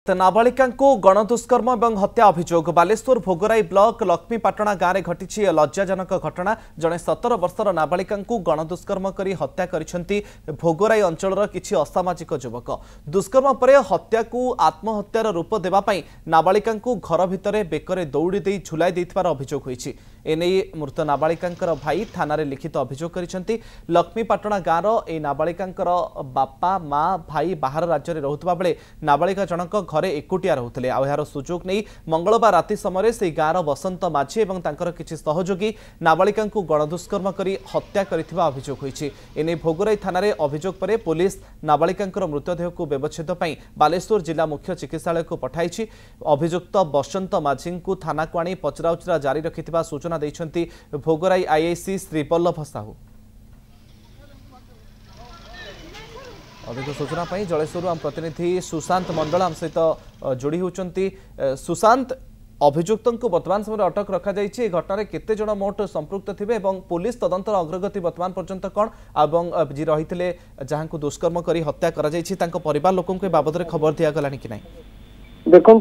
नाबालिका गणदुष्कर्म और हत्या अभियोग बालेश्वर भोगराई ब्लॉक लक्ष्मीपाटणा गाँव में घटी लज्जाजनक घटना। जड़े 17 वर्षर नाबालिका गणदुष्कर्म कर हत्या करिसेंती भोगराई अंचल किछि असामाजिक युवक। दुष्कर्म पर हत्या को आत्महत्यार रूप देवाई नाबालिका घर भितर बेकरे दौड़ी दे झुलाई देथिबार अभियोग होईछि। एने मृत नाबालिका भाई थाना लिखित अभियोग करिसेंती। लक्ष्मीपाटणा गाँव ए नाबालिका बापा माँ भाई बाहर राज्य में रहुतबा बेले नाबालिका जनक घरे एकुटिया रहुतले। यार सुजोग नहीं मंगलवार राति समय से गाँव बसंत माझी और तांकर किछि सहयोगी नाबालिका गणदुष्कर्म कर हत्या करिथिबा अभियोग होईछि। एने भोगराई थाना अभियोग पर पुलिस नाबालिका मृतदेह को व्यवच्छेद पई बालेश्वर जिला मुख्य चिकित्सालय को पठाइछि। अभियुक्त बसंत माझी को थाना को आनी पचराउचरा जारी रखिथिबा सूचना दैछंती भोगराई आईआईसी श्रीवल्लभ साहू। अधिक सूचना पाई जलेश्वर आम प्रतिनिधि सुशांत मंडल आम सहित जोड़ी होती। सुशांत, अभियुक्त को वर्तमान समय अटक रखा जाइए। घटना केते जन मोट संपृक्त थे और पुलिस तदंतर अग्रगति वर्तमान पर्यंत कौन और जी रही जहां को दुष्कर्म कर हत्या कर परिवार लोकों के बाबद खबर दिगला कि नहीं? देखु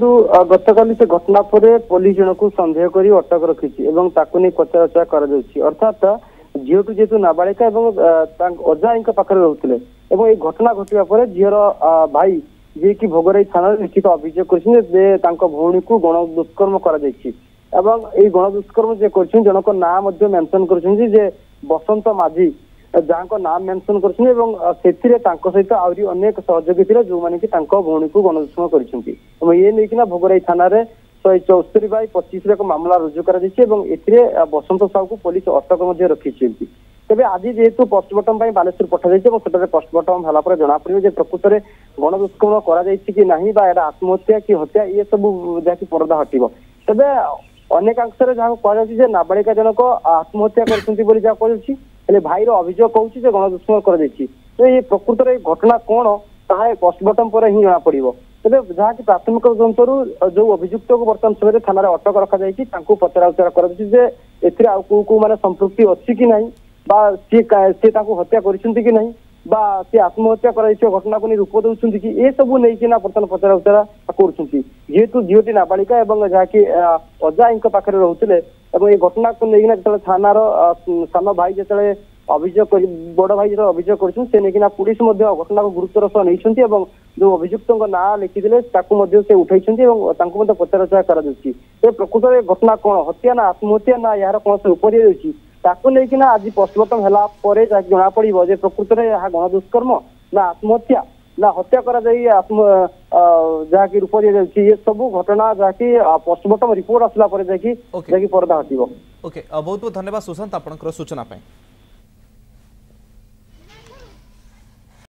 गतकाली से घटना पर पुलिस जन को सन्देह कर अटक रखी नहीं पचराउचरा अर्थात झीटू जेहेतु नाबालिका अजा पाखे रोते और ये घटना घटवा पर झीर भाई जी की भोगराई थाना लिखित अभियोग कर भौणी को गण दुष्कर्म कर गण दुष्कर्म जनक ना मेंशन कर बसंत माझी जहाँ नाम मेंशन कर सहित आहरी अनेक सहयोगी थे जो मैंने भौणी को गण दुष्कर्म कर ये नहीं भोगराई थाना 174/25 एक मामला रुजु कर बसंत साहू को पुलिस अटक रखी। तेज आज जेहेतु पोस्टमार्टम बालेश्वर पठा जाए पोस्टमार्टम है जना पड़े प्रकृत में गण दुष्कर्म कर आत्महत्या कि हत्या ये सब जहाँकि पर्दा हटब। तेज अनेकांश जहाँ कह नाबालिका जनक आत्महत्या कर भाईर अभियोग कहूँ गण दुष्कर्म कर ये प्रकृत में घटना कौन ताहा पोस्टमार्टम पर ही जना पड़ो। तेज जहाँ की प्राथमिक तदंतर जो अभियुक्त को बर्तमान समय थाना अटक रखा जाए पचराउचरा कर माने संपृक्ति अच्छी कि नहीं सी हत्या कर आत्महत्या कर घटना को नहीं रूप दौरान कि ये सब नहीं बर्तमान पचराउचरा करेतु झीटी नाबालिका जहाँ की अजा पाखे रोते ये घटना को लेकिन थाना सान भाई जो अभियोग बड़ भाई जो अभियोग कर पुलिस घटना को गुरुतर सह नहीं जो अभियुक्त ना लिखिते उठाई पचराउचरा कर प्रकृत में घटना कौन हत्या ना आत्महत्या ना यार कौन रूप दी लेकिन आज पोस्टमार्टम है जना पड़ो प्रकृत में यहाँ गण दुष्कर्म ना आत्महत्या ना हत्या कर जहाँ की रूप दी ये सब घटना जहाँकि पोस्टमार्टम रिपोर्ट आसला पर्दा हटो। ओके, बहुत बहुत धन्यवाद सुशांत आपनकर सूचना।